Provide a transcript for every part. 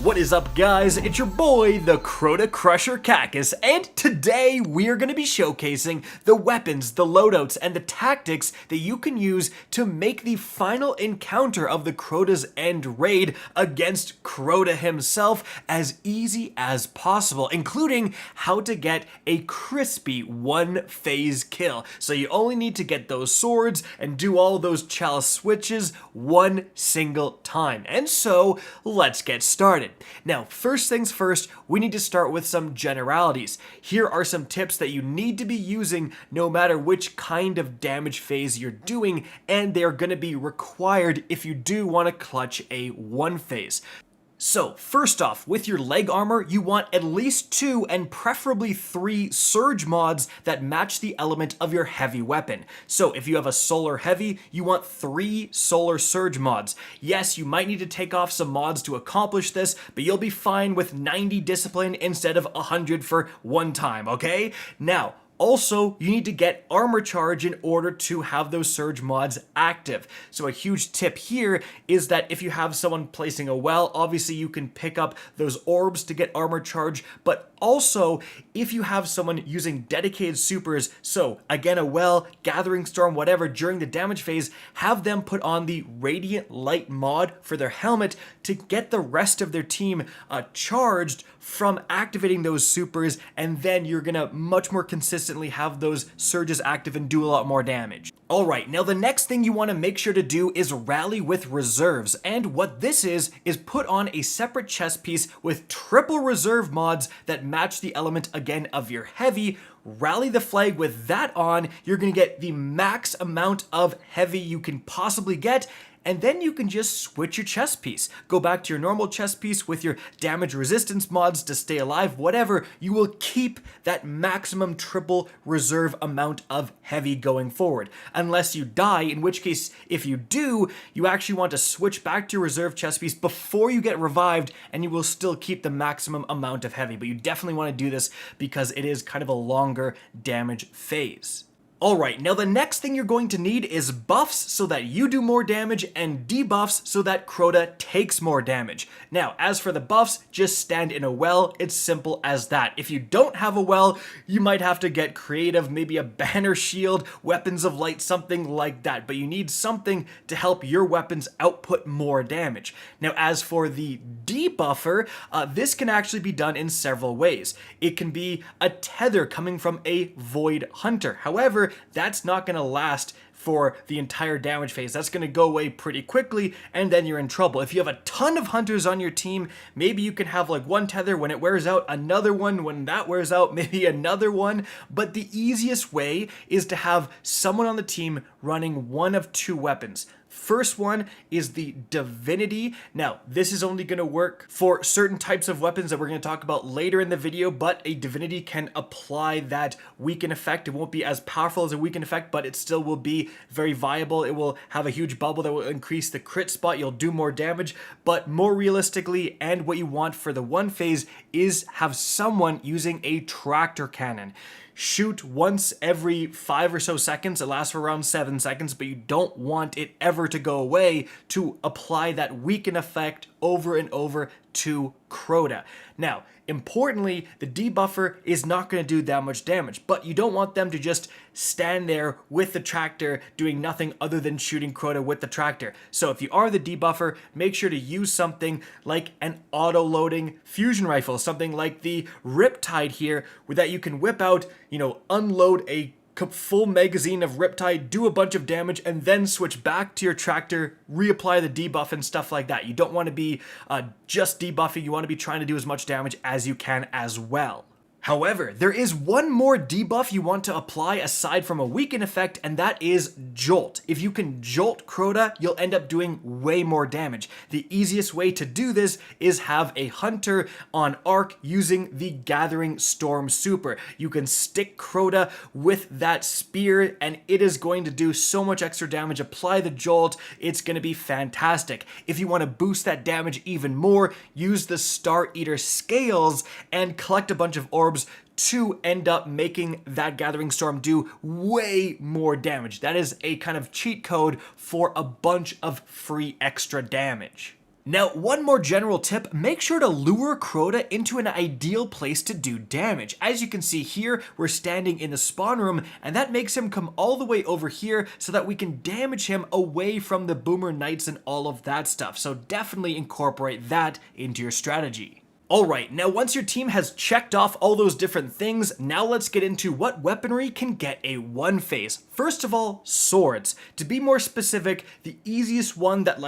What is up, guys? It's your boy, the Crota Crusher Cactus, and today we're going to be showcasing the weapons, the loadouts, and the tactics that you can use to make the final encounter of the Crota's End raid against Crota himself as easy as possible, including how to get a crispy one-phase kill. So you only need to get those swords and do all those chalice switches one single time. And so, let's get started. Now, first things first, we need to start with some generalities. Here are some tips that you need to be using no matter which kind of damage phase you're doing, and they're going to be required if you do want to clutch a one phase. So, first off, with your leg armor, you want at least 2 and preferably 3 surge mods that match the element of your heavy weapon. So, if you have a solar heavy, you want 3 solar surge mods. Yes, you might need to take off some mods to accomplish this, but you'll be fine with 90 discipline instead of 100 for one time, okay? Now, also, you need to get armor charge in order to have those surge mods active. So a huge tip here is that if you have someone placing a well, obviously you can pick up those orbs to get armor charge, but also, if you have someone using dedicated supers, so again a well, gathering storm, whatever, during the damage phase, have them put on the radiant light mod for their helmet to get the rest of their team charged from activating those supers, and then you're gonna much more consistently have those surges active and do a lot more damage. Alright, now the next thing you want to make sure to do is rally with reserves, and what this is put on a separate chest piece with triple reserve mods that match the element again of your heavy. Rally the flag with that on, you're going to get the max amount of heavy you can possibly get, and then you can just switch your chest piece. Go back to your normal chest piece with your damage resistance mods to stay alive, whatever. You will keep that maximum triple reserve amount of heavy going forward. Unless you die, in which case, if you do, you actually want to switch back to your reserve chest piece before you get revived, and you will still keep the maximum amount of heavy. But you definitely want to do this because it is kind of a longer damage phase. Alright, now the next thing you're going to need is buffs so that you do more damage and debuffs so that Crota takes more damage. Now, as for the buffs, just stand in a well. It's simple as that. If you don't have a well, you might have to get creative, maybe a banner shield, weapons of light, something like that. But you need something to help your weapons output more damage. Now, as for the debuffer, this can actually be done in several ways. It can be a tether coming from a Void Hunter. However, that's not going to last for the entire damage phase. That's going to go away pretty quickly, and then you're in trouble. If you have a ton of hunters on your team, maybe you can have like one tether when it wears out, another one when that wears out, maybe another one. But the easiest way is to have someone on the team running one of 2 weapons. First one is the Divinity. Now, this is only going to work for certain types of weapons that we're going to talk about later in the video, but a Divinity can apply that weaken effect. It won't be as powerful as a weaken effect, but it still will be very viable. It will have a huge bubble that will increase the crit spot. You'll do more damage, but more realistically, and what you want for the one phase is have someone using a tractor cannon. Shoot once every 5 or so seconds. It lasts for around 7 seconds, but you don't want it ever to go away to apply that weaken effect over and over to Crota. Now, importantly, the debuffer is not going to do that much damage, but you don't want them to just stand there with the tractor doing nothing other than shooting Crota with the tractor. So if you are the debuffer, make sure to use something like an auto-loading fusion rifle, something like the Riptide here, where that you can whip out, unload a full magazine of Riptide, do a bunch of damage, and then switch back to your tractor, reapply the debuff and stuff like that. You don't want to be just debuffing, you want to be trying to do as much damage as you can as well. However, there is one more debuff you want to apply aside from a weaken effect, and that is Jolt. If you can Jolt Crota, you'll end up doing way more damage. The easiest way to do this is have a Hunter on Arc using the Gathering Storm super. You can stick Crota with that spear, and it is going to do so much extra damage. Apply the Jolt, it's going to be fantastic. If you want to boost that damage even more, use the Star Eater scales and collect a bunch of orbs to end up making that Gathering Storm do way more damage. That is a kind of cheat code for a bunch of free extra damage. Now, one more general tip, make sure to lure Crota into an ideal place to do damage. As you can see here, we're standing in the spawn room, and that makes him come all the way over here so that we can damage him away from the Boomer Knights and all of that stuff. So definitely incorporate that into your strategy. Alright, now once your team has checked off all those different things, now let's get into what weaponry can get a one phase. First of all, swords. To be more specific, the easiest one that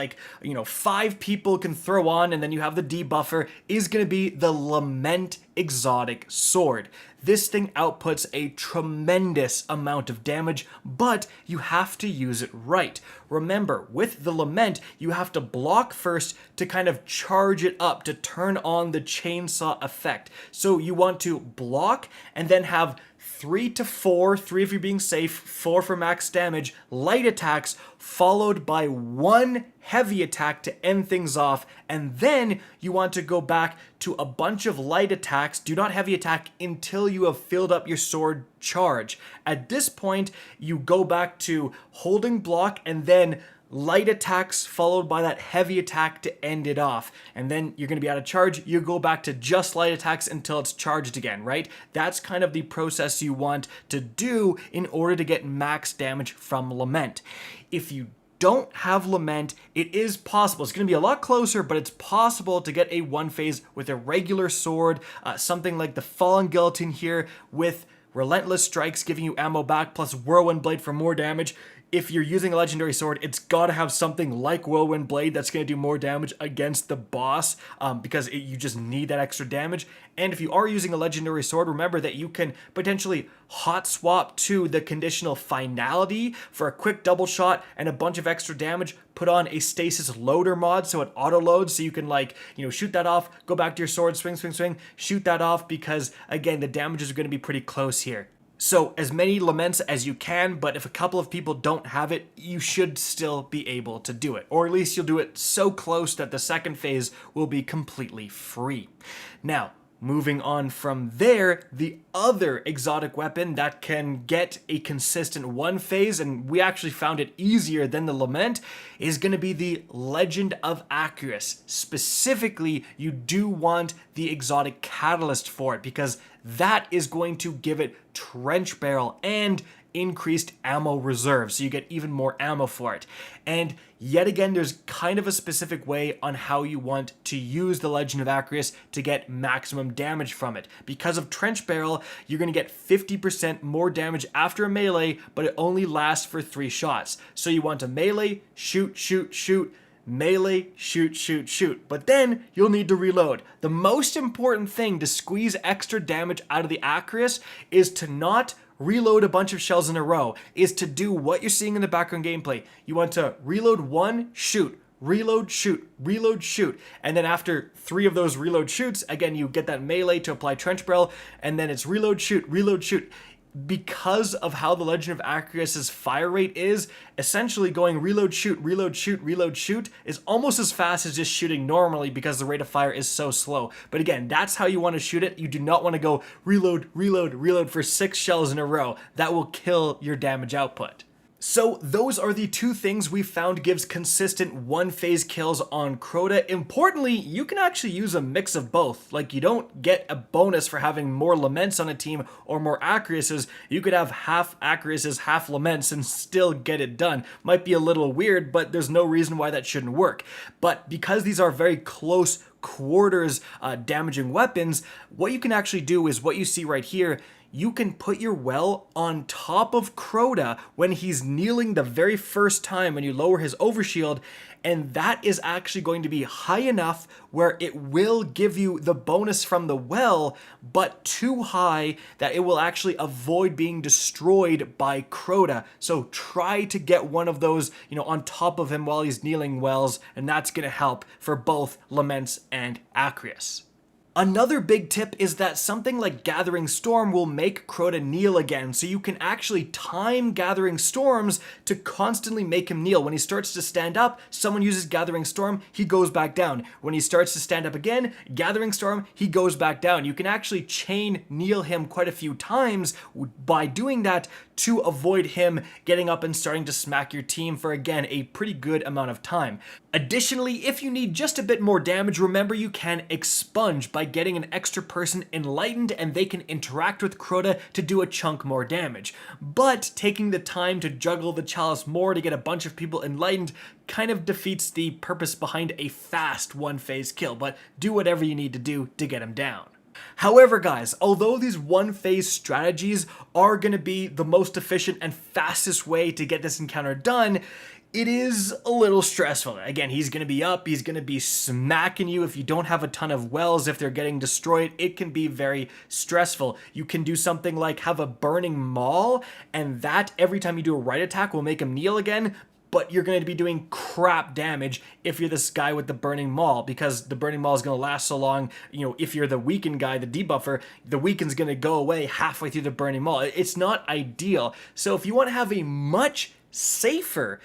5 people can throw on and then you have the debuffer is going to be the Lament exotic sword. This thing outputs a tremendous amount of damage, but you have to use it right. Remember, with the Lament, you have to block first to kind of charge it up to turn on the chainsaw effect. So you want to block and then have 3 to 4, 3 if you're being safe, 4 for max damage, light attacks, followed by 1 heavy attack to end things off, and then you want to go back to a bunch of light attacks, do not heavy attack until you have filled up your sword charge. At this point, you go back to holding block and then light attacks followed by that heavy attack to end it off. And then you're going to be out of charge. You go back to just light attacks until it's charged again, right? That's kind of the process you want to do in order to get max damage from Lament. If you don't have Lament, it is possible. It's going to be a lot closer, but it's possible to get a one phase with a regular sword, something like the Fallen Guillotine here with Relentless Strikes giving you ammo back plus Whirlwind Blade for more damage. If you're using a legendary sword, it's got to have something like Whirlwind Blade that's going to do more damage against the boss because you just need that extra damage. And if you are using a legendary sword, remember that you can potentially hot swap to the conditional finality for a quick double shot and a bunch of extra damage. Put on a stasis loader mod so it auto loads so you can shoot that off, go back to your sword, swing, swing, swing, shoot that off because again, the damages are going to be pretty close here. So as many laments as you can, but if a couple of people don't have it, you should still be able to do it. Or at least you'll do it so close that the second phase will be completely free. Now, moving on from there, the other exotic weapon that can get a consistent one phase, and we actually found it easier than the Lament, is going to be the Legend of Acryus. Specifically, you do want the exotic catalyst for it because that is going to give it trench barrel and increased ammo reserve, so you get even more ammo for it. And yet again, there's kind of a specific way on how you want to use the Legend of Acryus to get maximum damage from it. Because of trench barrel, you're going to get 50% more damage after a melee, but it only lasts for 3 shots. So you want to melee, shoot, shoot, shoot, melee, shoot, shoot, shoot. But then you'll need to reload. The most important thing to squeeze extra damage out of the Acryus is to not reload a bunch of shells in a row, is to do what you're seeing in the background gameplay. You want to reload 1, shoot, reload, shoot, reload, shoot. And then after 3 of those reload shoots, again, you get that melee to apply trench barrel, and then it's reload, shoot, reload, shoot. Because of how the Legend of Acryus's fire rate is, essentially going reload, shoot, reload, shoot, reload, shoot is almost as fast as just shooting normally because the rate of fire is so slow. But again, that's how you want to shoot it. You do not want to go reload, reload, reload for 6 shells in a row. That will kill your damage output. So those are the 2 things we found gives consistent one phase kills on Crota. Importantly, you can actually use a mix of both. Like, you don't get a bonus for having more Laments on a team or more Acryuses. You could have half Acryuses, half Laments and still get it done. Might be a little weird, but there's no reason why that shouldn't work. But because these are very close quarters damaging weapons, what you can actually do is what you see right here. You can put your well on top of Crota when he's kneeling the very first time when you lower his overshield, and that is actually going to be high enough where it will give you the bonus from the well, but too high that it will actually avoid being destroyed by Crota. So try to get one of those, on top of him while he's kneeling wells, and that's going to help for both Laments and Acryus. Another big tip is that something like Gathering Storm will make Crota kneel again, so you can actually time Gathering Storms to constantly make him kneel. When he starts to stand up, someone uses Gathering Storm, he goes back down. When he starts to stand up again, Gathering Storm, he goes back down. You can actually chain kneel him quite a few times by doing that to avoid him getting up and starting to smack your team for, again, a pretty good amount of time. Additionally, if you need just a bit more damage, remember you can expunge by getting an extra person enlightened and they can interact with Crota to do a chunk more damage. But taking the time to juggle the chalice more to get a bunch of people enlightened kind of defeats the purpose behind a fast one-phase kill, but do whatever you need to do to get him down. However, guys, although these one-phase strategies are going to be the most efficient and fastest way to get this encounter done, it is a little stressful. Again, he's going to be up, he's going to be smacking you. If you don't have a ton of wells, if they're getting destroyed, it can be very stressful. You can do something like have a burning maul, and that every time you do a right attack will make him kneel again, but you're going to be doing crap damage if you're this guy with the burning maul, because the burning maul is going to last so long. You know, if you're the weakened guy, the debuffer, the weakened's going to go away halfway through the burning maul. It's not ideal. So if you want to have a much safer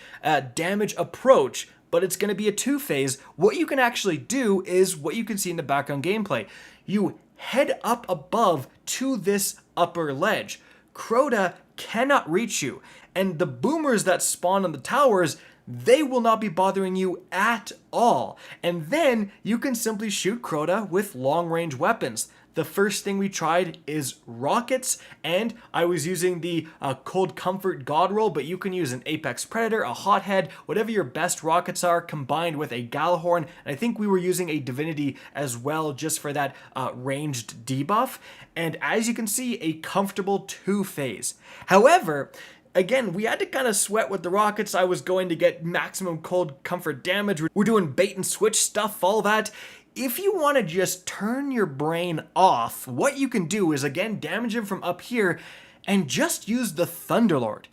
damage approach, but it's going to be a two-phase, what you can actually do is what you can see in the background gameplay. You head up above to this upper ledge. Crota cannot reach you, and the boomers that spawn on the towers, they will not be bothering you at all. And then you can simply shoot Crota with long-range weapons. The first thing we tried is rockets, and I was using the Cold Comfort God roll, but you can use an Apex Predator, a Hothead, whatever your best rockets are, combined with a Gallahorn, and I think we were using a Divinity as well, just for that ranged debuff, and as you can see, a comfortable two-phase. However, again, we had to kind of sweat with the rockets. I was going to get maximum Cold Comfort damage. We're doing bait and switch stuff, all that. If you want to just turn your brain off, what you can do is, again, damage him from up here and just use the Thunderlord.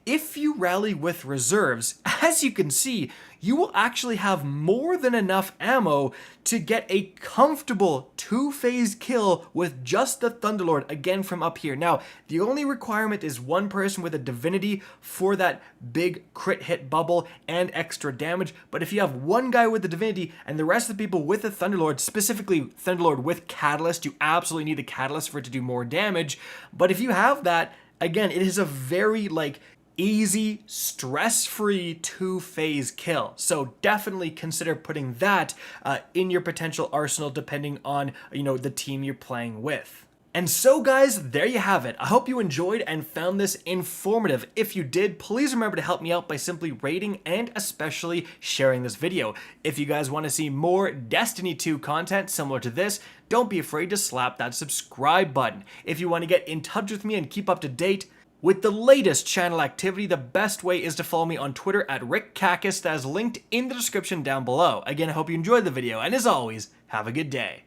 If you rally with reserves, as you can see, you will actually have more than enough ammo to get a comfortable two-phase kill with just the Thunderlord, again from up here. Now, the only requirement is one person with a Divinity for that big crit hit bubble and extra damage, but if you have one guy with the Divinity and the rest of the people with the Thunderlord, specifically Thunderlord with Catalyst, you absolutely need the Catalyst for it to do more damage, but if you have that, again, it is a very, easy, stress-free two-phase kill. So definitely consider putting that in your potential arsenal depending on, the team you're playing with. And so guys, there you have it. I hope you enjoyed and found this informative. If you did, please remember to help me out by simply rating and especially sharing this video. If you guys want to see more Destiny 2 content similar to this, don't be afraid to slap that subscribe button. If you want to get in touch with me and keep up to date with the latest channel activity, the best way is to follow me on Twitter at RickCacus, that is linked in the description down below. Again, I hope you enjoyed the video, and as always, have a good day.